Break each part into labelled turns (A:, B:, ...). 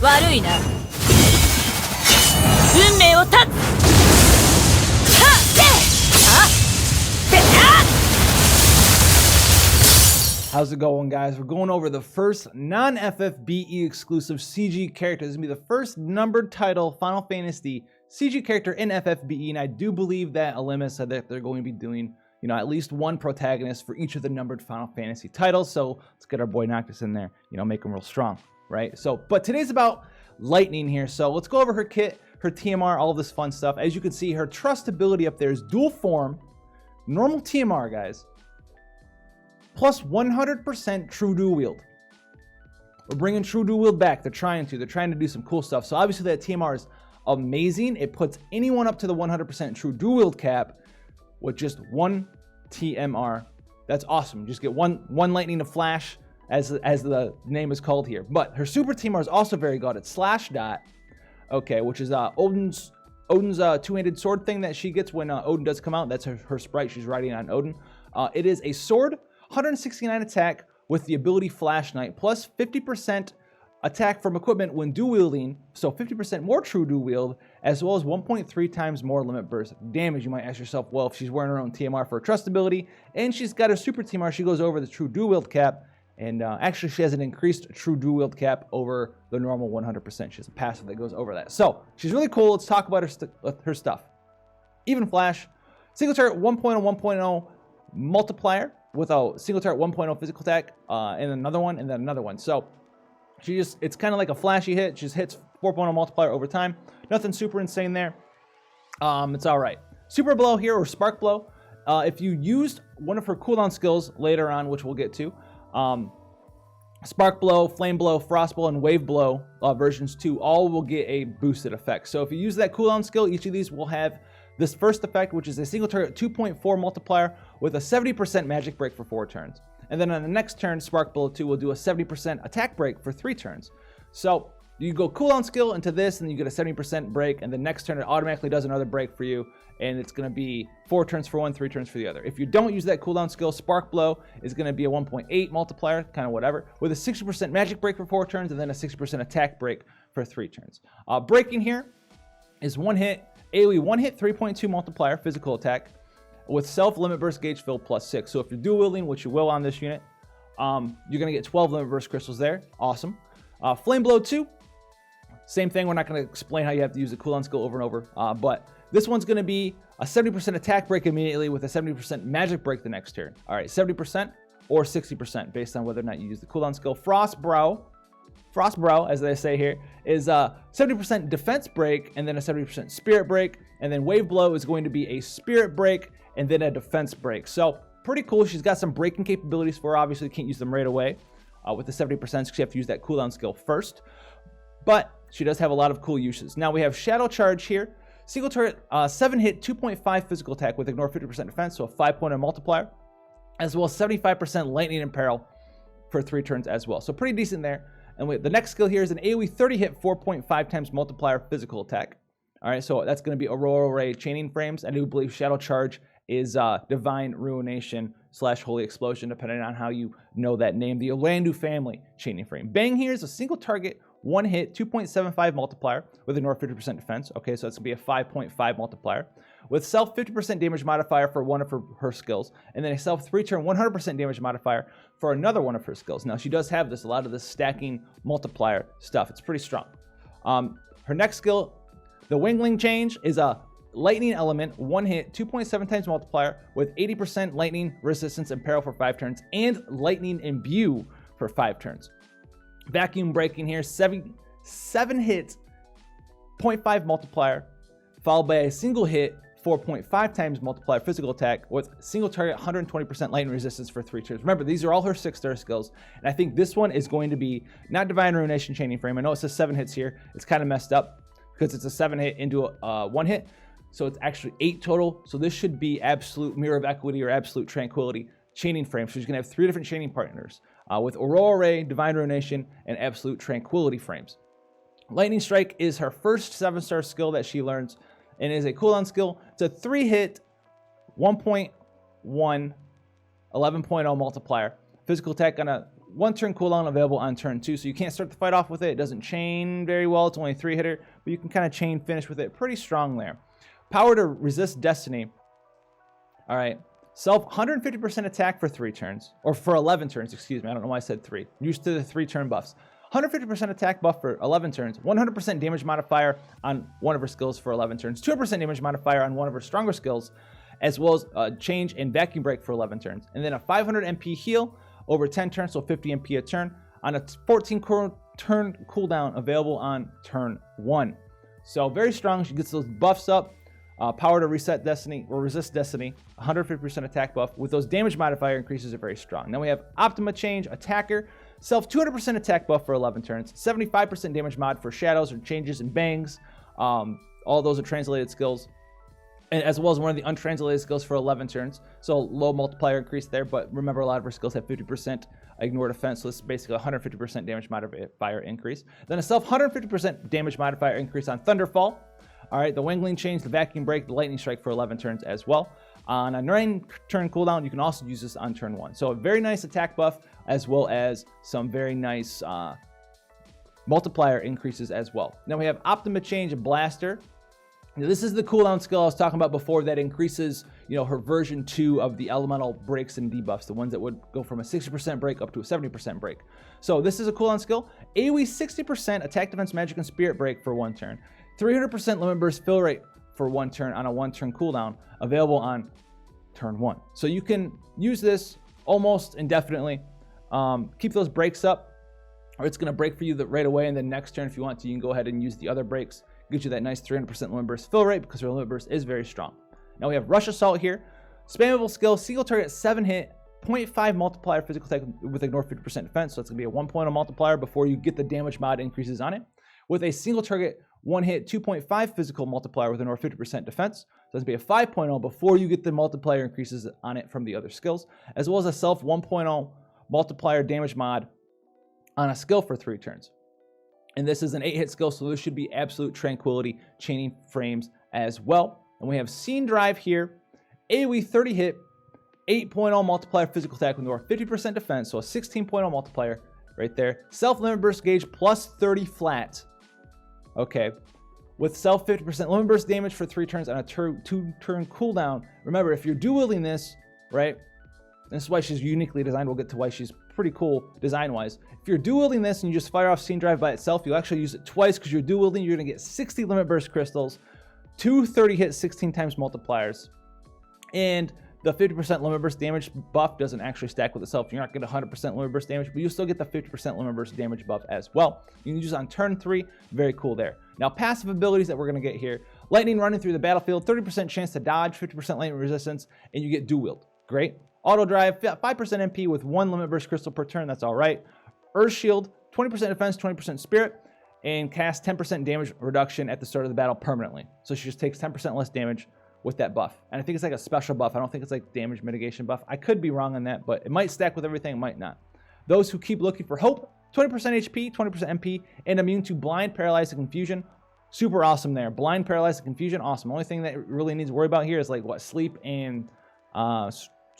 A: 悪いな。運命を断つ。
B: How's it going, guys? We're going over the first non-FFBE exclusive CG character. This is going to be the first numbered title Final Fantasy CG character in FFBE, and I do believe that Alema said that they're going to be doing, at least one protagonist for each of the numbered Final Fantasy titles. So let's get our boy Noctis in there, make him real strong, right? So, but today's about Lightning here. So let's go over her kit, her TMR, all this fun stuff. As you can see, her trust ability up there is dual form, normal TMR, guys, plus 100% true dual wield. We're bringing true dual wield back. They're trying to do some cool stuff. So obviously that TMR is amazing. It puts anyone up to the 100% true dual wield cap with just one TMR. That's awesome. Just get one lightning to flash, as the name is called here. But her super TMR is also very good. It's slash dot, okay, which is Odin's two-handed sword thing that she gets when Odin does come out. That's her sprite she's riding on Odin. It is a sword, 169 attack with the ability Flash Knight, plus 50% attack from equipment when dual wielding, so 50% more true dual wield, as well as 1.3 times more limit burst damage. You might ask yourself, well, if she's wearing her own TMR for her trust ability, and she's got her super TMR, she goes over the true dual wield cap, and actually she has an increased true dual wield cap over the normal 100%. She has a passive that goes over that. So she's really cool. Let's talk about her stuff. Even Flash, single turret 1.0 multiplier, with a single turret 1.0 physical attack, and another one, and then another one. So it's kind of like a flashy hit. She just hits 4.0 multiplier over time. Nothing super insane there. It's all right. Super blow here, or spark blow. If you used one of her cooldown skills later on, which we'll get to, spark blow, flame blow, frost blow, and wave blow versions 2, all will get a boosted effect. So if you use that cooldown skill, each of these will have this first effect, which is a single turret 2.4 multiplier with a 70% magic break for 4 turns. And then on the next turn, Spark Blow 2 will do a 70% attack break for 3 turns. So you go cooldown skill into this, and you get a 70% break, and the next turn it automatically does another break for you, and it's going to be 4 turns for one, 3 turns for the other. If you don't use that cooldown skill, Spark Blow is going to be a 1.8 multiplier, kind of whatever, with a 60% magic break for 4 turns, and then a 60% attack break for 3 turns. Breaking here is one hit, AoE 1 hit, 3.2 multiplier, physical attack, with self limit burst gauge fill plus 6. So if you're dual wielding, which you will on this unit, you're going to get 12 limit burst crystals there. Awesome. Flame blow 2, same thing. We're not going to explain how you have to use the cooldown skill over and over, but this one's going to be a 70% attack break immediately with a 70% magic break the next turn. All right, 70% or 60% based on whether or not you use the cooldown skill. Frost Brow, as they say here, is a 70% defense break and then a 70% spirit break. And then Wave Blow is going to be a spirit break and then a defense break. So pretty cool. She's got some breaking capabilities for her. Obviously, can't use them right away with the 70% because you have to use that cooldown skill first. But she does have a lot of cool uses. Now we have Shadow Charge here. Single turret, 7 hit, 2.5 physical attack with ignore 50% defense, so a 5.0 multiplier, as well as 75% lightning and peril for 3 turns as well. So pretty decent there. And the next skill here is an AoE 30 hit, 4.5 times multiplier physical attack. All right, so that's going to be Aurora Ray chaining frames. I do believe Shadow Charge is Divine Ruination / Holy Explosion, depending on how you know that name. The Olandu family chaining frame. Bang here is a single target, 1 hit, 2.75 multiplier with ignore 50% defense. Okay, so it's going to be a 5.5 multiplier. With self 50% damage modifier for one of her skills, and then a self 3-turn 100% damage modifier for another one of her skills. Now, she does have a lot of this stacking multiplier stuff. It's pretty strong. Her next skill, the Wingling Change, is a lightning element, 1 hit, 2.7 times multiplier with 80% lightning resistance and peril for 5 turns, and lightning imbue for 5 turns. Vacuum Breaking here, 7 hits, 0.5 multiplier, followed by a single hit, 4.5 times multiplier physical attack with single target 120% lightning resistance for 3 turns. Remember, these are all her 6-star skills, and I think this one is going to be not Divine Ruination chaining frame. I know it says 7 hits here. It's kind of messed up because it's a 7 hit into a 1 hit, so it's actually 8 total. So this should be Absolute Mirror of Equity or Absolute Tranquility chaining frame. So she's going to have 3 different chaining partners with Aurora Ray, Divine Ruination, and Absolute Tranquility frames. Lightning Strike is her first 7-star skill that she learns, and is a cooldown skill. It's a 3-hit, 1.1, 11.0 multiplier. Physical attack on a 1 turn cooldown available on turn 2. So you can't start the fight off with it. It doesn't chain very well. It's only a 3-hitter, but you can kind of chain finish with it pretty strong there. Power to resist destiny. All right. Self 150% attack for 3 turns, or for 11 turns, excuse me. I don't know why I said 3. Used to the 3-turn buffs. 150% attack buff for 11 turns, 100% damage modifier on one of her skills for 11 turns, 200% damage modifier on one of her stronger skills, as well as change and vacuum break for 11 turns. And then a 500 MP heal over 10 turns, so 50 MP a turn, on a 14 turn cooldown available on turn 1. So very strong. She gets those buffs up. Power to reset destiny or resist destiny, 150% attack buff with those damage modifier increases are very strong. Then we have Optima change, attacker, self 200% attack buff for 11 turns, 75% damage mod for shadows or changes and bangs. All those are translated skills, and as well as one of the untranslated skills for 11 turns. So low multiplier increase there, but remember a lot of her skills have 50% ignore defense, so this is basically 150% damage modifier increase. Then a self 150% damage modifier increase on Thunderfall. All right, the Wangling change, the vacuum break, the lightning strike for 11 turns as well. On a 9-turn cooldown, you can also use this on turn 1. So a very nice attack buff, as well as some very nice multiplier increases as well. Now we have Optima change, a blaster. Now this is the cooldown skill I was talking about before that increases, her version 2 of the elemental breaks and debuffs, the ones that would go from a 60% break up to a 70% break. So this is a cooldown skill. AoE 60% attack, defense, magic, and spirit break for 1 turn. 300% limit burst fill rate for 1 turn on a 1-turn cooldown, available on turn 1. So you can use this almost indefinitely. Keep those breaks up, or it's going to break for you right away, and then next turn, if you want to, you can go ahead and use the other breaks. Get you that nice 300% limit burst fill rate because her limit burst is very strong. Now we have Rush Assault here. Spammable skill, single target 7 hit, 0.5 multiplier physical attack with ignore 50% defense. So it's going to be a 1.0 multiplier before you get the damage mod increases on it. With a single target 1 hit, 2.5 physical multiplier with ignore 50% defense. So it's going to be a 5.0 before you get the multiplier increases on it from the other skills, as well as a self 1.0 multiplier damage mod on a skill for 3 turns. And this is an 8-hit skill, so this should be absolute tranquility chaining frames as well. And we have Scene Drive here, AoE 30 hit, 8.0 multiplier physical attack with ignore 50% defense, so a 16.0 multiplier right there. Self limit burst gauge plus 30 flat. Okay, with self 50% limit burst damage for 3 turns on a 2-turn cooldown. Remember, if you're dual wielding this, right, this is why she's uniquely designed. We'll get to why she's pretty cool design-wise. If you're dual wielding this and you just fire off Scene Drive by itself, you'll actually use it twice because you're dual wielding. You're going to get 60 limit burst crystals, 2 30 hit 16 times multipliers, and the 50% limit burst damage buff doesn't actually stack with itself. You're not going to 100% limit burst damage, but you still get the 50% limit burst damage buff as well. You can use it on turn 3. Very cool there. Now, passive abilities that we're going to get here. Lightning running through the battlefield, 30% chance to dodge, 50% lightning resistance, and you get dual wield. Great. Auto drive, 5% MP with 1 limit burst crystal per turn. That's all right. Earth shield, 20% defense, 20% spirit, and cast 10% damage reduction at the start of the battle permanently. So she just takes 10% less damage with that buff. And I think it's like a special buff. I don't think it's like damage mitigation buff. I could be wrong on that, but it might stack with everything, it might not. Those who keep looking for hope, 20% HP, 20% MP, and immune to blind, paralyzed, and confusion. Super awesome there. Blind, paralyzed, and confusion, awesome. Only thing that really needs to worry about here is like what, sleep and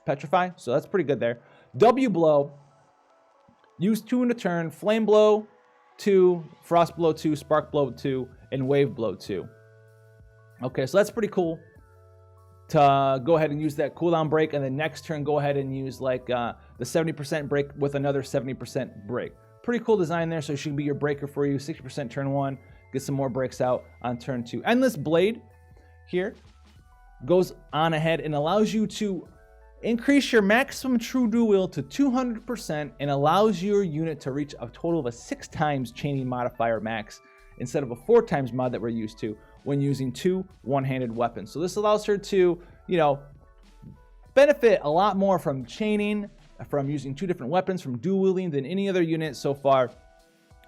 B: petrify. So that's pretty good there. W blow, use 2 in a turn, flame blow 2, frost blow 2, spark blow 2, and wave blow 2. Okay, so that's pretty cool to go ahead and use that cooldown break, and then next turn go ahead and use like the 70% break with another 70% break. Pretty cool design there, so she can be your breaker for you. 60% turn 1, get some more breaks out on turn 2. Endless Blade here goes on ahead and allows you to increase your maximum true dual wield to 200% and allows your unit to reach a total of a 6 times chaining modifier max instead of a 4 times mod that we're used to when using 2 one-handed weapons. So this allows her to, benefit a lot more from chaining, from using 2 different weapons, from dual wielding than any other unit so far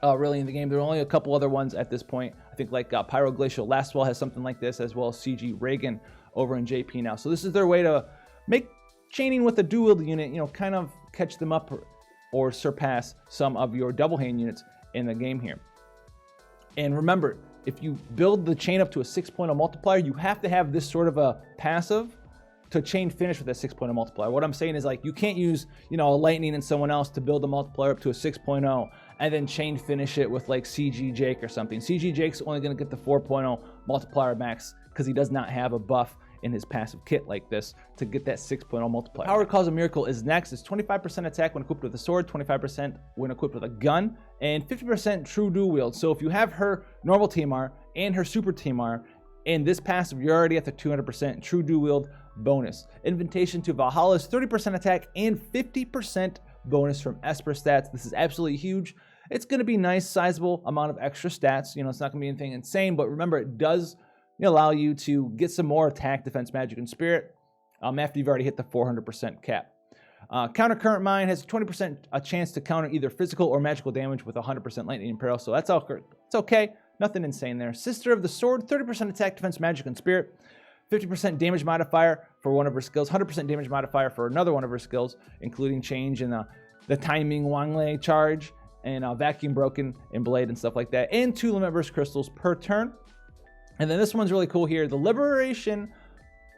B: really in the game. There are only a couple other ones at this point. I think like Pyroglacial Lastwell has something like this, as well as CG Reagan over in JP now. So this is their way to make chaining with a dual wield unit, kind of catch them up or surpass some of your double hand units in the game here. And remember, if you build the chain up to a 6.0 multiplier, you have to have this sort of a passive to chain finish with a 6.0 multiplier. What I'm saying is like you can't use, you know, a lightning and someone else to build a multiplier up to a 6.0 and then chain finish it with like CG Jake or something. CG Jake's only going to get the 4.0 multiplier max because he does not have a buff in his passive kit like this to get that 6.0 multiplier. Power Cause of Miracle is next. It's 25% attack when equipped with a sword, 25% when equipped with a gun, and 50% true dual wield. So if you have her normal TMR and her super TMR in this passive, you're already at the 200% true dual wield bonus. Invitation to Valhalla is 30% attack and 50% bonus from Esper stats. This is absolutely huge. It's going to be nice, sizable amount of extra stats. You know, it's not going to be anything insane, but remember, it does allow you to get some more attack, defense, magic, and spirit after you've already hit the 400% cap. Counter Current Mine has 20% a chance to counter either physical or magical damage with 100% lightning imperil, so that's all. It's okay. Nothing insane there. Sister of the Sword, 30% attack, defense, magic, and spirit. 50% damage modifier for one of her skills, 100% damage modifier for another one of her skills, including change in the timing Wanglei charge and vacuum broken and blade and stuff like that, and 2 limit burst crystals per turn. And then this one's really cool here, the Liberation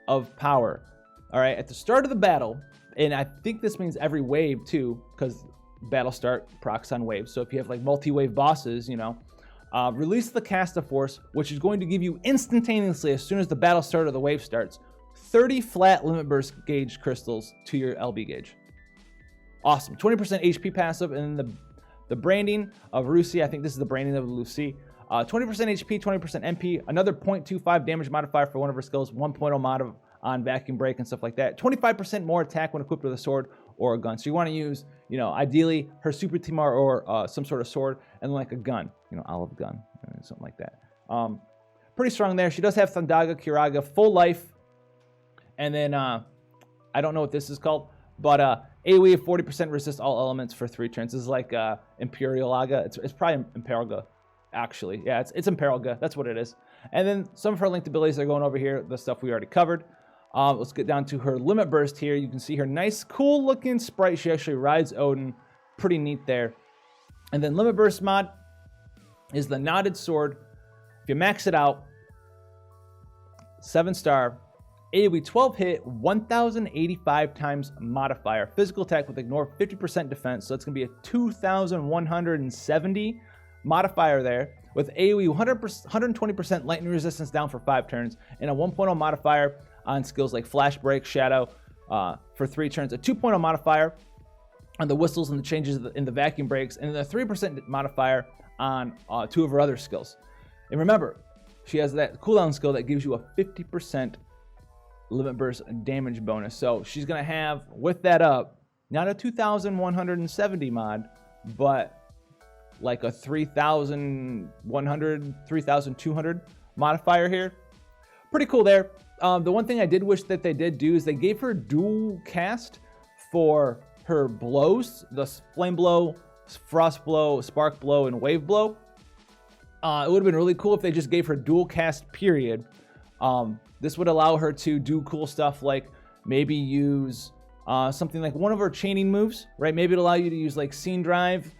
B: of Power. All right, at the start of the battle, and I think this means every wave too, because battle start procs on waves. So if you have like multi-wave bosses, you know, release the Cast of Force, which is going to give you instantaneously, as soon as the battle start or the wave starts, 30 flat limit burst gauge crystals to your LB gauge. Awesome. 20% HP passive, and then the branding of Rusi. I think this is the branding of Lucy. 20% HP, 20% MP, another 0.25 damage modifier for one of her skills, 1.0 mod on vacuum break and stuff like that. 25% more attack when equipped with a sword or a gun. So you want to use, you know, ideally her super TMR or some sort of sword and like a gun, you know, olive gun, something like that. Pretty strong there. She does have Thandaga, Kiraga, full life. And then I don't know what this is called, but AoE of 40% resist all elements for 3 turns. This is like Imperial Aga. It's probably Imperialga. Actually, yeah, it's Imperilga. That's what it is. And then some of her linked abilities are going over here, the stuff we already covered. Let's get down to her limit burst here. You can see her nice, cool looking sprite. She actually rides Odin. Pretty neat there. And then limit burst mod is the knotted sword. If you max it out, 7-star, AoE 12 hit, 1085 times modifier. Physical attack with ignore 50% defense. So it's going to be a 2170 modifier there, with AoE 120% lightning resistance down for 5 turns, and a 1.0 modifier on skills like Flash Break, Shadow for 3 turns, a 2.0 modifier on the whistles and the changes in the vacuum breaks, and then a 3% modifier on 2 of her other skills. And remember, she has that cooldown skill that gives you a 50% limit burst damage bonus. So she's going to have, with that up, not a 2170 mod, but like a 3,100, 3,200 modifier here. Pretty cool there. The one thing I did wish that they did do is they gave her dual cast for her blows, the flame blow, frost blow, spark blow, and wave blow. It would have been really cool if they just gave her dual cast, period. This would allow her to do cool stuff like maybe use something like one of her chaining moves, right? Maybe it'll allow you to use like Scene Drive,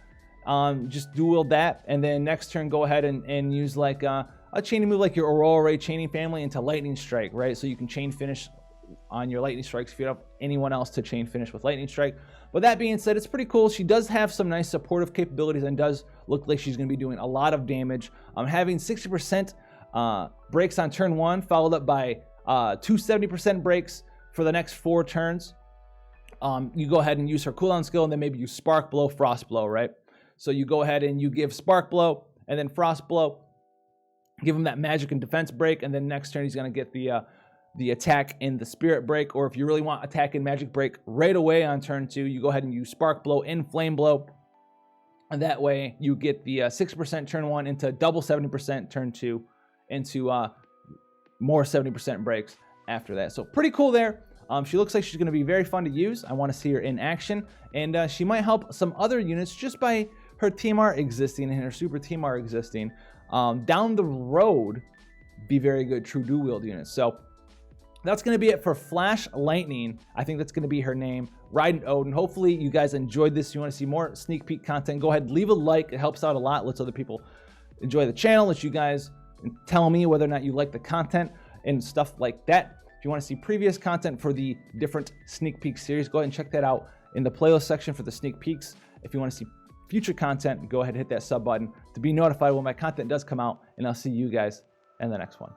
B: just dual wield that, and then next turn go ahead and use like a chaining move like your Aurora Ray chaining family into Lightning Strike, right? So you can chain finish on your Lightning Strikes if you don't have anyone else to chain finish with Lightning Strike. But that being said, it's pretty cool. She does have some nice supportive capabilities and does look like she's going to be doing a lot of damage. Having 60% breaks on turn 1, followed up by 270% breaks for the next 4 turns. You go ahead and use her cooldown skill, and then maybe you Spark Blow, Frost Blow, right? So you go ahead and you give Spark Blow and then Frost Blow, give him that magic and defense break, and then next turn he's going to get the attack and the spirit break. Or if you really want attack and magic break right away on turn 2, you go ahead and use Spark Blow and Flame Blow, and that way you get the 6% turn 1 into double 70% turn 2 into more 70% breaks after that. So pretty cool there. She looks like she's going to be very fun to use. I want to see her in action, and she might help some other units just by her TMR existing and her super TMR existing. Down the road, be very good true dual wield units. So that's going to be it for Flash Lightning. I think that's going to be her name, Riding Odin. Hopefully you guys enjoyed this. If you want to see more sneak peek content, go ahead, leave a like. It helps out a lot. Lets other people enjoy the channel. Lets you guys tell me whether or not you like the content and stuff like that. If you want to see previous content for the different sneak peek series, go ahead and check that out in the playlist section for the sneak peeks. If you want to see future content, go ahead and hit that sub button to be notified when my content does come out, and I'll see you guys in the next one.